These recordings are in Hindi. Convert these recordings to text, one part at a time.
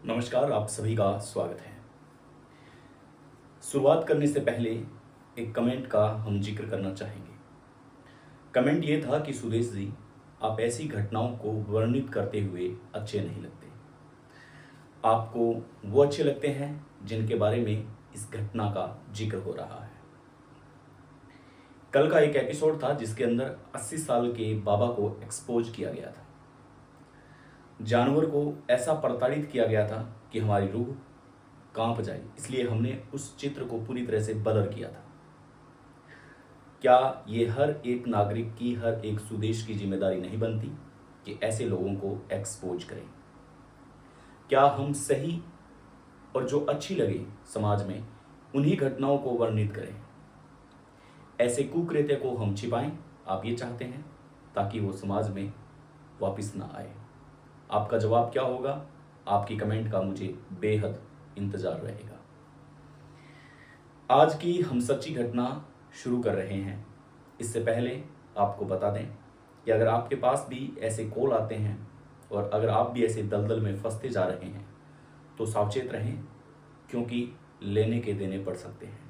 नमस्कार, आप सभी का स्वागत है। शुरुआत करने से पहले एक कमेंट का हम जिक्र करना चाहेंगे। कमेंट ये था कि सुदेश जी, आप ऐसी घटनाओं को वर्णित करते हुए अच्छे नहीं लगते। आपको वो अच्छे लगते हैं जिनके बारे में इस घटना का जिक्र हो रहा है। कल का एक एपिसोड था जिसके अंदर 80 साल के बाबा को एक्सपोज किया गया था। जानवर को ऐसा प्रताड़ित किया गया था कि हमारी रूह कांप जाए, इसलिए हमने उस चित्र को पूरी तरह से ब्लर किया था। क्या ये हर एक नागरिक की, हर एक सुदेश की जिम्मेदारी नहीं बनती कि ऐसे लोगों को एक्सपोज करें? क्या हम सही और जो अच्छी लगे समाज में उन्हीं घटनाओं को वर्णित करें? ऐसे कुकृत्य को हम छिपाएं, आप ये चाहते हैं, ताकि वो समाज में वापस ना आए। आपका जवाब क्या होगा? आपकी कमेंट का मुझे बेहद इंतजार रहेगा। आज की हम सच्ची घटना शुरू कर रहे हैं। इससे पहले आपको बता दें कि अगर आपके पास भी ऐसे कॉल आते हैं और अगर आप भी ऐसे दलदल में फंसते जा रहे हैं तो सावचेत रहें, क्योंकि लेने के देने पड़ सकते हैं।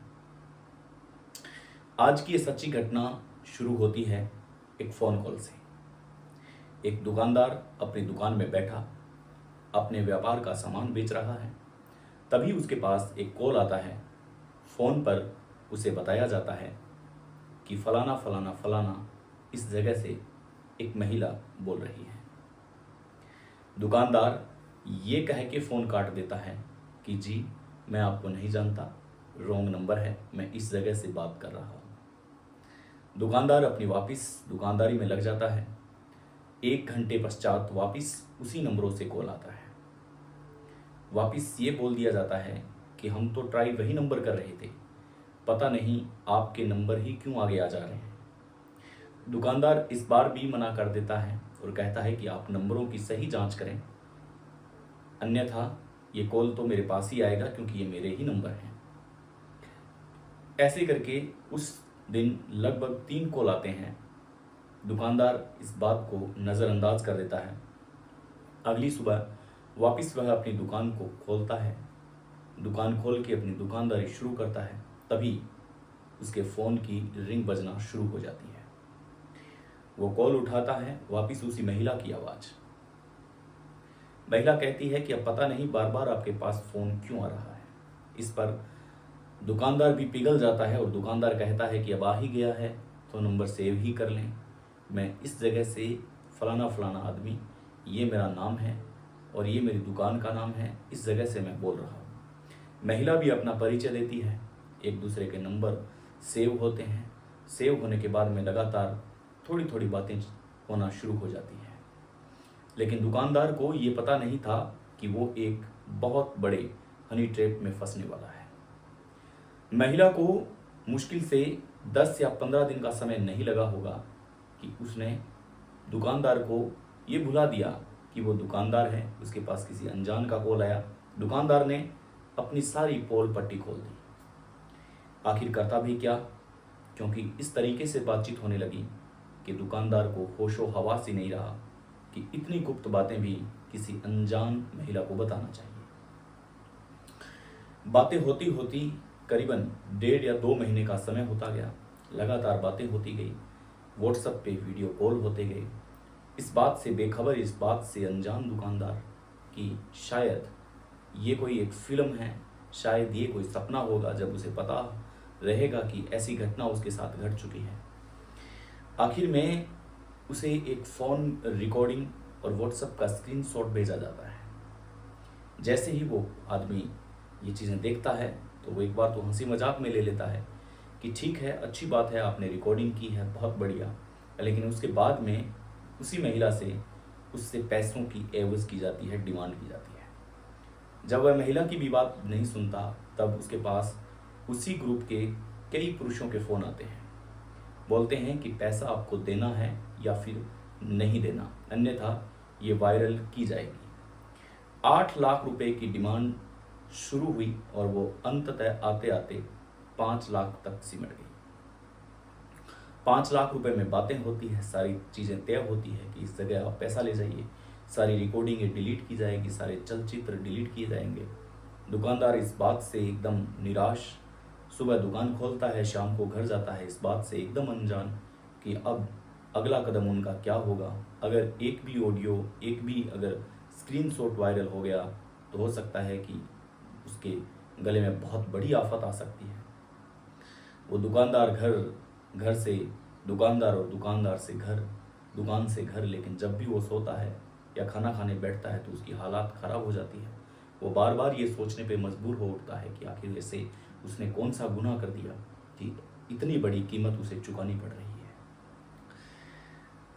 आज की ये सच्ची घटना शुरू होती है एक फ़ोन कॉल से। एक दुकानदार अपनी दुकान में बैठा अपने व्यापार का सामान बेच रहा है। तभी उसके पास एक कॉल आता है। फ़ोन पर उसे बताया जाता है कि फलाना फलाना फलाना इस जगह से एक महिला बोल रही है। दुकानदार ये कह के फ़ोन काट देता है कि जी, मैं आपको नहीं जानता, रॉन्ग नंबर है, मैं इस जगह से बात कर रहा हूँ। दुकानदार अपनी वापस दुकानदारी में लग जाता है। 1 घंटे पश्चात वापस उसी नंबरों से कॉल आता है। वापस ये बोल दिया जाता है कि हम तो ट्राई वही नंबर कर रहे थे, पता नहीं आपके नंबर ही क्यों आगे आ जा रहे हैं। दुकानदार इस बार भी मना कर देता है और कहता है कि आप नंबरों की सही जांच करें, अन्यथा ये कॉल तो मेरे पास ही आएगा, क्योंकि ये मेरे ही नंबर हैं। ऐसे करके उस दिन लगभग 3 कॉल आते हैं। दुकानदार इस बात को नज़रअंदाज कर देता है। अगली सुबह वापस वह अपनी दुकान को खोलता है। दुकान खोल के अपनी दुकानदारी शुरू करता है। तभी उसके फ़ोन की रिंग बजना शुरू हो जाती है। वो कॉल उठाता है, वापस उसी महिला की आवाज़। महिला कहती है कि अब पता नहीं बार बार आपके पास फ़ोन क्यों आ रहा है। इस पर दुकानदार भी पिघल जाता है और दुकानदार कहता है कि अब आ ही गया है तो नंबर सेव ही कर लें। मैं इस जगह से फलाना फलाना आदमी, ये मेरा नाम है और ये मेरी दुकान का नाम है, इस जगह से मैं बोल रहा हूँ। महिला भी अपना परिचय देती है। एक दूसरे के नंबर सेव होते हैं। सेव होने के बाद में लगातार थोड़ी थोड़ी बातें होना शुरू हो जाती हैं। लेकिन दुकानदार को ये पता नहीं था कि वो एक बहुत बड़े हनी ट्रैप में फंसने वाला है। महिला को मुश्किल से 10 या 15 दिन का समय नहीं लगा होगा कि उसने दुकानदार को ये भुला दिया कि वो दुकानदार है। उसके पास किसी अनजान का कॉल आया। दुकानदार ने अपनी सारी पोल पट्टी खोल दी। आखिर करता भी क्या, क्योंकि इस तरीके से बातचीत होने लगी कि दुकानदार को होशो हवास ही नहीं रहा कि इतनी गुप्त बातें भी किसी अनजान महिला को बताना चाहिए। बातें होती होती करीबन 1.5 या 2 महीने का समय होता गया। लगातार बातें होती गई, व्हाट्सएप पे वीडियो कॉल होते गए। इस बात से बेखबर, इस बात से अनजान दुकानदार कि शायद ये कोई एक फिल्म है, शायद ये कोई सपना होगा, जब उसे पता रहेगा कि ऐसी घटना उसके साथ घट चुकी है। आखिर में उसे एक फ़ोन रिकॉर्डिंग और व्हाट्सएप का स्क्रीनशॉट भेजा जाता है। जैसे ही वो आदमी ये चीज़ें देखता है तो वो एक बार तो हंसी मजाक में ले लेता है कि ठीक है, अच्छी बात है, आपने रिकॉर्डिंग की है, बहुत बढ़िया। लेकिन उसके बाद में उसी महिला से उससे पैसों की एवज़ की जाती है, डिमांड की जाती है। जब वह महिला की भी बात नहीं सुनता, तब उसके पास उसी ग्रुप के कई पुरुषों के फ़ोन आते हैं। बोलते हैं कि पैसा आपको देना है या फिर नहीं देना, अन्यथा ये वायरल की जाएगी। 8 लाख रुपए की डिमांड शुरू हुई और वो अंततः आते आते 5 लाख तक सिमट गई। 5 लाख रुपए में बातें होती है, सारी चीज़ें तय होती है कि इस जगह आप पैसा ले जाइए, सारी रिकॉर्डिंगें डिलीट की जाएगी, सारे चलचित्र डिलीट किए जाएंगे। दुकानदार इस बात से एकदम निराश सुबह दुकान खोलता है, शाम को घर जाता है, इस बात से एकदम अनजान कि अब अगला कदम उनका क्या होगा। अगर एक भी ऑडियो, एक भी अगर स्क्रीनशॉट वायरल हो गया तो हो सकता है कि उसके गले में बहुत बड़ी आफत आ सकती है। वो दुकानदार घर से दुकानदार और दुकानदार से घर, दुकान से घर, लेकिन जब भी वो सोता है या खाना खाने बैठता है तो उसकी हालात ख़राब हो जाती है। वो बार बार ये सोचने पे मजबूर हो उठता है कि आखिर ऐसे उसने कौन सा गुनाह कर दिया कि इतनी बड़ी कीमत उसे चुकानी पड़ रही है।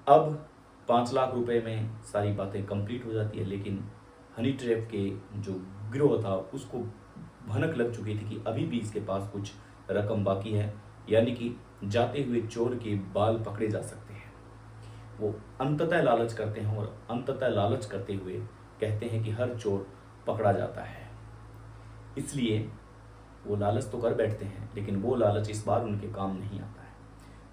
अब 5 लाख रुपए में सारी बातें कंप्लीट हो जाती है, लेकिन हनी ट्रैप के जो गिरोह था उसको भनक लग चुकी थी कि अभी भी इसके पास कुछ रकम बाकी है, यानी कि जाते हुए चोर के बाल पकड़े जा सकते हैं। वो अंततः लालच करते हैं और अंततः लालच करते हुए कहते हैं कि हर चोर पकड़ा जाता है। इसलिए वो लालच तो कर बैठते हैं, लेकिन वो लालच इस बार उनके काम नहीं आता है।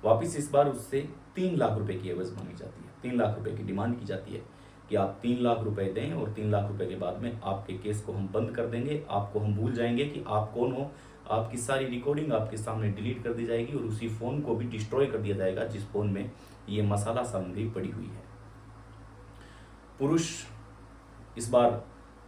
वापिस इस बार उससे 3 लाख रुपए की एवज मांगी जाती है, 3 लाख रुपए की डिमांड की जाती है कि आप 3 लाख रुपए दें और 3 लाख रुपए के बाद में आपके केस को हम बंद कर देंगे, आपको हम भूल जाएंगे कि आप कौन हो, आपकी सारी रिकॉर्डिंग आपके सामने डिलीट कर दी जाएगी और उसी फ़ोन को भी डिस्ट्रॉय कर दिया जाएगा जिस फ़ोन में ये मसाला सामग्री पड़ी हुई है। पुरुष इस बार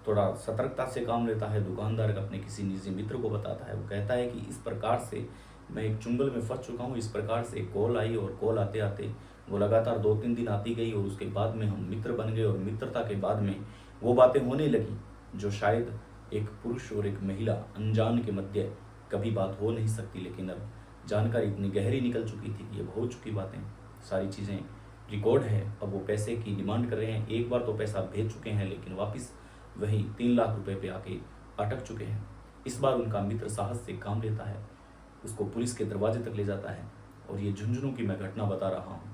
थोड़ा सतर्कता से काम लेता है। दुकानदार अपने किसी निजी मित्र को बताता है। वो कहता है कि इस प्रकार से मैं एक चुंगल में फंस चुका हूँ। इस प्रकार से कॉल आई और कॉल आते आते वो लगातार 2-3 दिन आती गई और उसके बाद में हम मित्र बन गए और मित्रता के बाद में वो बातें होने लगी जो शायद एक पुरुष और एक महिला अनजान के मध्य कभी बात हो नहीं सकती, लेकिन अब जानकारी इतनी गहरी निकल चुकी थी कि अब हो चुकी बातें, सारी चीज़ें रिकॉर्ड है। अब वो पैसे की डिमांड कर रहे हैं। एक बार तो पैसा भेज चुके हैं, लेकिन वापस वही 3 लाख रुपए पे आके अटक चुके हैं। इस बार उनका मित्र साहस से काम लेता है, उसको पुलिस के दरवाजे तक ले जाता है और ये झुंझुनू की मैं घटना बता रहा हूँ।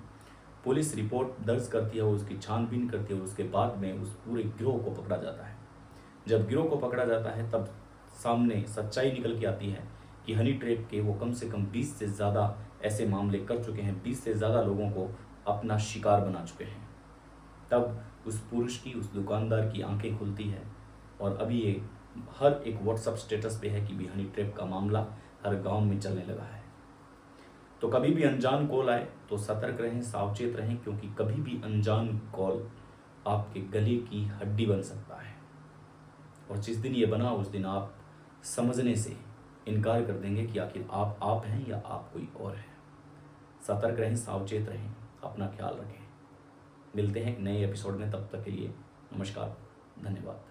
पुलिस रिपोर्ट दर्ज करती है, उसकी छानबीन करती है और उसके बाद में उस पूरे गिरोह को पकड़ा जाता है। जब गिरोह को पकड़ा जाता है तब सामने सच्चाई निकल के आती है कि हनी ट्रैप के वो कम से कम 20 से ज़्यादा ऐसे मामले कर चुके हैं, 20 से ज़्यादा लोगों को अपना शिकार बना चुके हैं। तब उस पुरुष की, उस दुकानदार की आंखें खुलती है और अभी ये हर एक व्हाट्सएप स्टेटस पे है कि भी हनी ट्रैप का मामला हर गांव में चलने लगा है। तो कभी भी अनजान कॉल आए तो सतर्क रहें, सावचेत रहें, क्योंकि कभी भी अनजान कॉल आपके गले की हड्डी बन सकता है और जिस दिन ये बना उस दिन आप समझने से इनकार कर देंगे कि आखिर आप हैं या आप कोई और है। सतर्क रहें, सावचेत रहें, अपना ख्याल रखें। मिलते हैं एक नए एपिसोड में, तब तक के लिए नमस्कार, धन्यवाद।